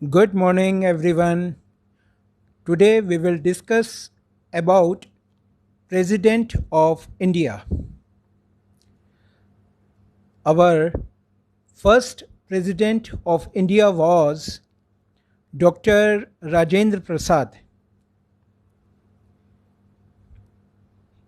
Good morning, everyone. Today we will discuss about President of India. Our first President of India was Dr. Rajendra Prasad.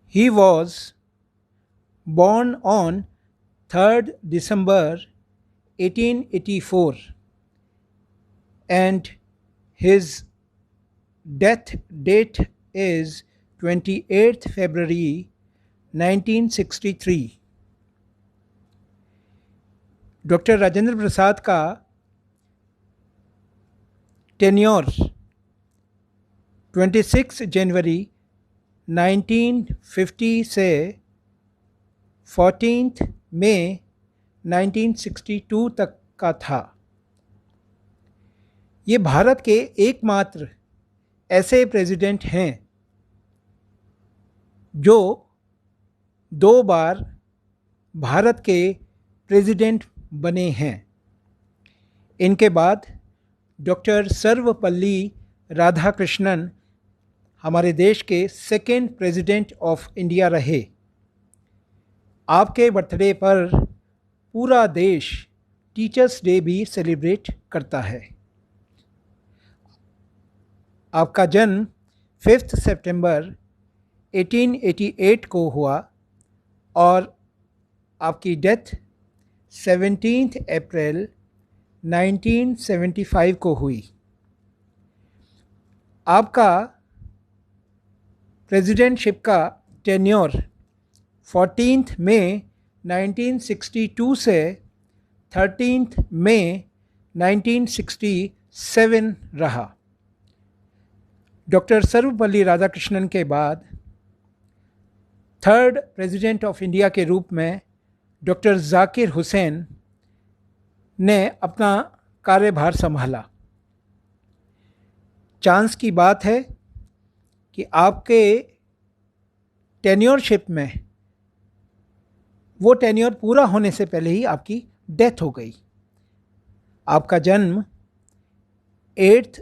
He was born on 3rd December 1884 and his death date is 28th February 1963. Doctor Rajendra Prasad का tenure 26 जनवरी 1950 से 14 मई 1962 तक का था। ये भारत के एकमात्र ऐसे president हैं जो 2 बार भारत के प्रेसिडेंट बने हैं। इनके बाद डॉक्टर सर्वपल्ली राधाकृष्णन हमारे देश के सेकेंड प्रेसिडेंट ऑफ इंडिया रहे। आपके बर्थडे पर पूरा देश टीचर्स डे भी सेलिब्रेट करता है। आपका जन्म 5 सितंबर 1888 को हुआ और आपकी डेथ 17 अप्रैल 1975 को हुई। आपका प्रेसिडेंटशिप का टेन्योर 14 मई 1962 से 13 मई 1967 रहा। डॉक्टर सर्वपल्ली राधाकृष्णन के बाद थर्ड प्रेसिडेंट ऑफ इंडिया के रूप में डॉक्टर जाकिर हुसैन ने अपना कार्यभार संभाला। चांस की बात है कि आपके टेन्योरशिप में वो टेन्योर पूरा होने से पहले ही आपकी डेथ हो गई। आपका जन्म 8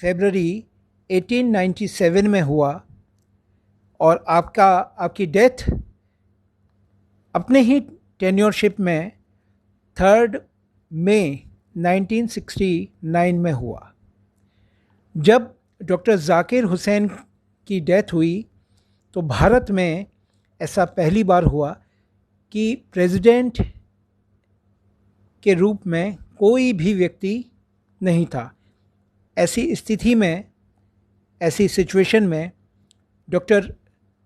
फरवरी 1897 में हुआ और आपकी डेथ अपने ही टेन्योरशिप में 3 मई 1969 में हुआ। जब डॉक्टर जाकिर हुसैन की डेथ हुई तो भारत में ऐसा पहली बार हुआ कि प्रेसिडेंट के रूप में कोई भी व्यक्ति नहीं था। ऐसी स्थिति में, ऐसी सिचुएशन में डॉक्टर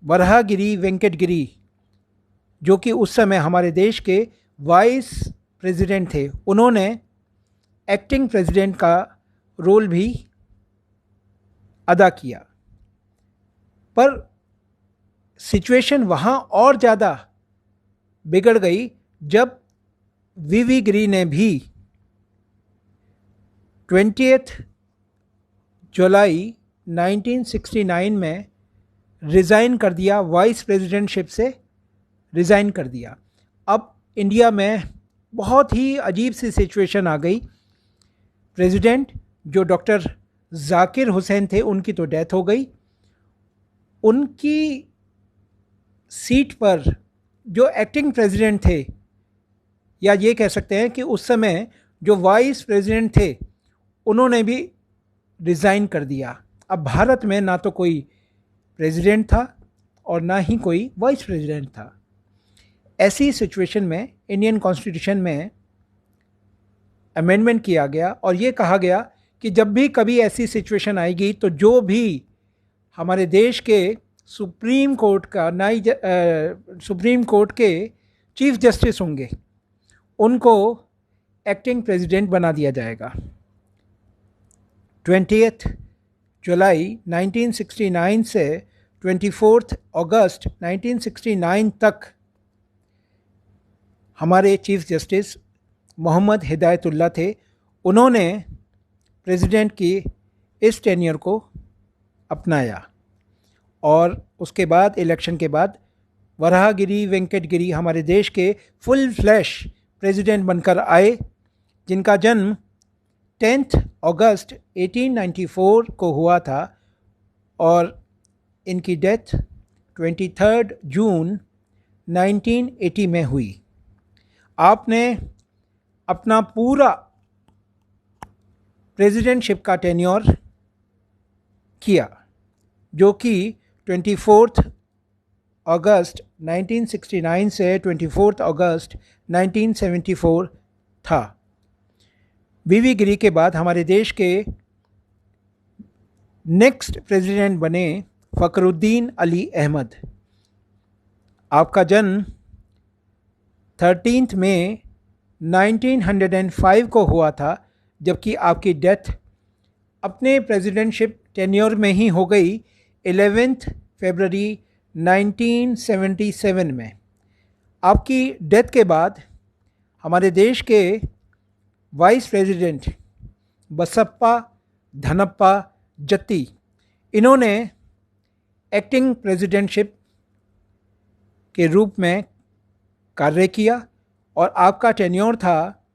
वराहगिरी वेंकट गिरी, जो कि उस समय हमारे देश के वाइस प्रेसिडेंट थे, उन्होंने एक्टिंग प्रेसिडेंट का रोल भी अदा किया। पर सिचुएशन वहाँ और ज़्यादा बिगड़ गई जब वीवी गिरी ने भी 20 जुलाई 1969 में रिज़ाइन कर दिया, वाइस प्रेसिडेंटशिप से रिज़ाइन कर दिया। अब इंडिया में बहुत ही अजीब सी सिचुएशन आ गई। प्रेसिडेंट जो डॉक्टर जाकिर हुसैन थे उनकी तो डेथ हो गई, उनकी सीट पर जो एक्टिंग प्रेसिडेंट थे, या ये कह सकते हैं कि उस समय जो वाइस प्रेसिडेंट थे, उन्होंने भी रिज़ाइन कर दिया। अब भारत में ना तो कोई प्रेसिडेंट था और ना ही कोई वाइस प्रेसिडेंट था। ऐसी सिचुएशन में इंडियन कॉन्स्टिट्यूशन में अमेंडमेंट किया गया और ये कहा गया कि जब भी कभी ऐसी सिचुएशन आएगी तो जो भी हमारे देश के सुप्रीम कोर्ट के चीफ जस्टिस होंगे उनको एक्टिंग प्रेसिडेंट बना दिया जाएगा। 20 जुलाई 1969 से 24 अगस्त 1969 तक हमारे चीफ जस्टिस मोहम्मद हिदायतुल्लाह थे। उन्होंने प्रेसिडेंट की इस टेन्योर को अपनाया और उसके बाद इलेक्शन के बाद वराहगिरी वेंकट गिरी हमारे देश के फुल फ्लैश प्रेसिडेंट बनकर आए, जिनका जन्म 10 अगस्त 1894 को हुआ था और इनकी डेथ 23 जून 1980 में हुई। आपने अपना पूरा प्रेसिडेंटशिप का टेन्योर किया, जो कि 24 अगस्त 1969 से 24 अगस्त 1974 था। बीवी गिरी के बाद हमारे देश के नेक्स्ट प्रेसिडेंट बने फ़खरुद्दीन अली अहमद। आपका जन्म 13 मई 1905 को हुआ था, जबकि आपकी डेथ अपने प्रेसिडेंटशिप टेन्योर में ही हो गई 11 फरवरी 1977 में। आपकी डेथ के बाद हमारे देश के वाइस प्रेसिडेंट बसप्पा धनप्पा जत्ती, इन्होंने एक्टिंग प्रेसिडेंटशिप के रूप में कार्य किया और आपका टेन्योर था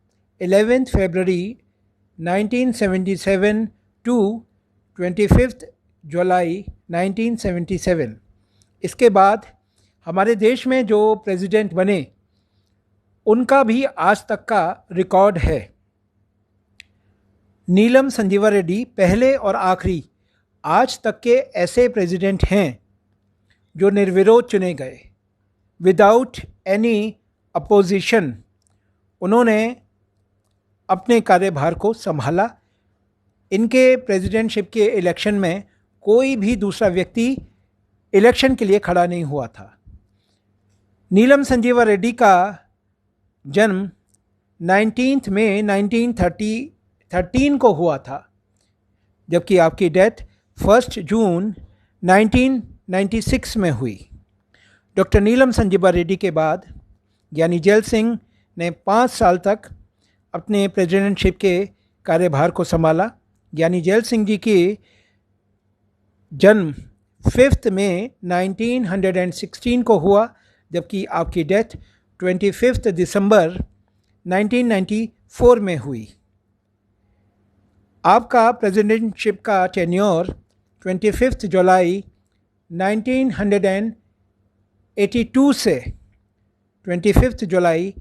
11 फरवरी 1977 टू 25 जुलाई 1977। इसके बाद हमारे देश में जो प्रेसिडेंट बने उनका भी आज तक का रिकॉर्ड है। नीलम संजीवा रेड्डी पहले और आखिरी आज तक के ऐसे प्रेसिडेंट हैं जो निर्विरोध चुने गए, विदाउट एनी अपोजिशन। उन्होंने अपने कार्यभार को संभाला। इनके प्रेसिडेंटशिप के इलेक्शन में कोई भी दूसरा व्यक्ति इलेक्शन के लिए खड़ा नहीं हुआ था। नीलम संजीवा रेड्डी का जन्म 19 मई 1913 को हुआ था, जबकि आपकी डेथ 1 जून 1996 में हुई। डॉक्टर नीलम संजीवा रेड्डी के बाद ज्ञानी जैल सिंह ने 5 साल तक अपने प्रेसिडेंटशिप के कार्यभार को संभाला। ज्ञानी जैल सिंह जी की जन्म 5 मई 1916 को हुआ, जबकि आपकी डेथ 25 दिसंबर 1994 में हुई। आपका प्रेसिडेंटशिप का टेन्योर 25 जुलाई 1982 से 25 जुलाई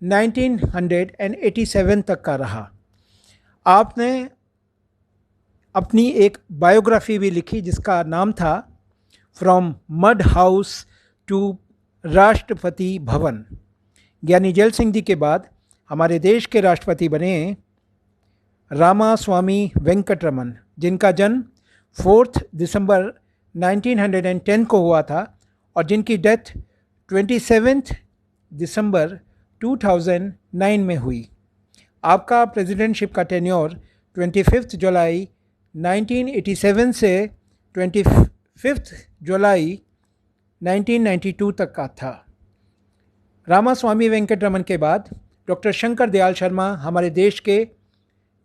1987 तक का रहा। आपने अपनी एक बायोग्राफी भी लिखी जिसका नाम था from mud house to Rashtrapati Bhavan. ज्ञानी जैल सिंह जी के बाद हमारे देश के राष्ट्रपति बने रामास्वामी वेंकटरमन, जिनका जन्म 4 दिसंबर 1910 को हुआ था और जिनकी डेथ 27 दिसंबर 2009 में हुई। आपका प्रेसिडेंटशिप का टेन्योर 25 जुलाई 1987 से 25 जुलाई 1992 तक का था। रामास्वामी वेंकटरमन के बाद डॉक्टर शंकर दयाल शर्मा हमारे देश के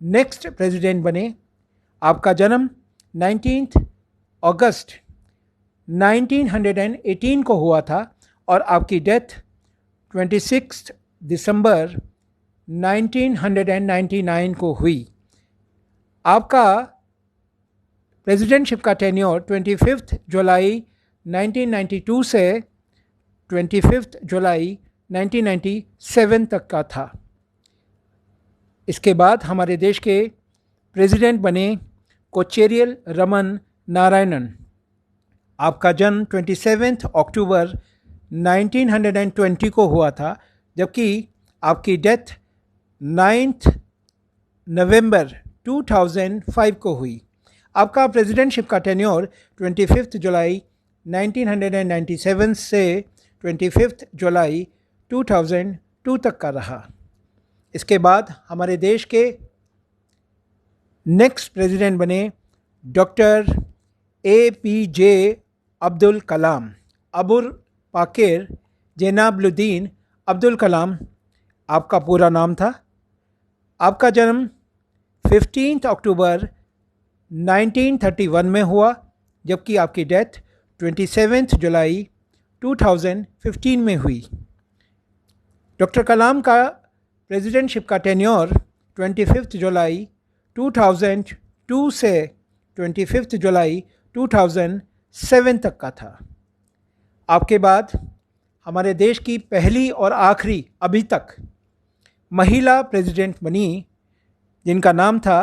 नेक्स्ट प्रेसिडेंट बने। आपका जन्म 19 अगस्त 1918 को हुआ था और आपकी डेथ 26 दिसंबर 1999 को हुई। आपका प्रेसिडेंटशिप का टेन्योर 25 जुलाई 1992 से 25 जुलाई 1997 तक का था। इसके बाद हमारे देश के प्रेसिडेंट बने कोचेरियल रमन नारायणन। आपका जन्म 27 अक्टूबर 1920 को हुआ था, जबकि आपकी डेथ 9 नवंबर 2005 को हुई। आपका प्रेसिडेंटशिप का टेन्योर 25 जुलाई 1997 से 25 जुलाई 2002 तक का रहा। इसके बाद हमारे देश के नेक्स्ट प्रेसिडेंट बने डॉक्टर APJ अब्दुल कलाम। अबुल पाकिर जैनाबुद्दीन अब्दुल कलाम आपका पूरा नाम था। आपका जन्म 15 अक्टूबर 1931 में हुआ, जबकि आपकी डेथ 27 जुलाई 2015 में हुई। डॉक्टर कलाम का प्रेसिडेंटशिप का टेन्योर 25 जुलाई 2002 से 25 जुलाई 2007 तक का था। आपके बाद हमारे देश की पहली और आखिरी अभी तक महिला प्रेसिडेंट बनी, जिनका नाम था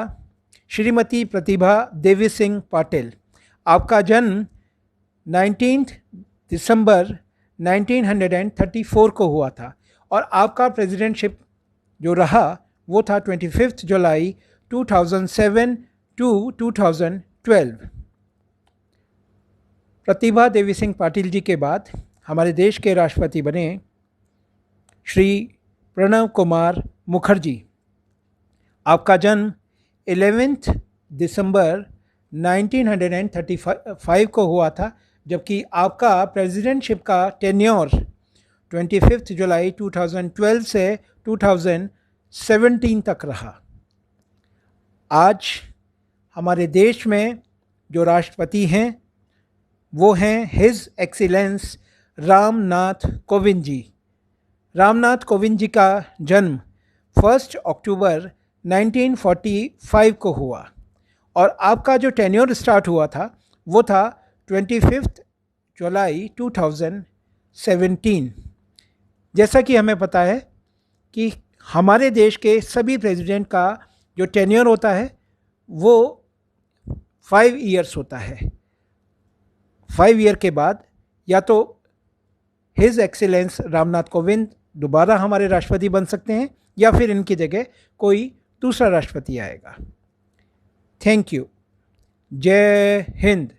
श्रीमती प्रतिभा देवी सिंह पाटिल। आपका जन्म 19 दिसंबर 1934 को हुआ था और आपका प्रेसिडेंटशिप जो रहा वो था 25 जुलाई 2007 टू 2012। प्रतिभा देवी सिंह पाटिल जी के बाद हमारे देश के राष्ट्रपति बने श्री प्रणव कुमार मुखर्जी। आपका जन्म 11 दिसंबर 1935 को हुआ था, जबकि आपका प्रेसिडेंटशिप का टेन्योर 25 जुलाई 2012 से 2017 तक रहा। आज हमारे देश में जो राष्ट्रपति हैं वो हैं हिज एक्सीलेंस रामनाथ कोविंद जी। रामनाथ कोविंद जी का जन्म 1 अक्टूबर 1945 को हुआ और आपका जो टेन्योर स्टार्ट हुआ था वो था 25 जुलाई 2017। जैसा कि हमें पता है कि हमारे देश के सभी प्रेसिडेंट का जो टेन्योर होता है वो 5 ईयर्स होता है। 5 ईयर के बाद या तो हिज एक्सीलेंस रामनाथ कोविंद दोबारा हमारे राष्ट्रपति बन सकते हैं या फिर इनकी जगह कोई दूसरा राष्ट्रपति आएगा। Thank you. जय हिंद।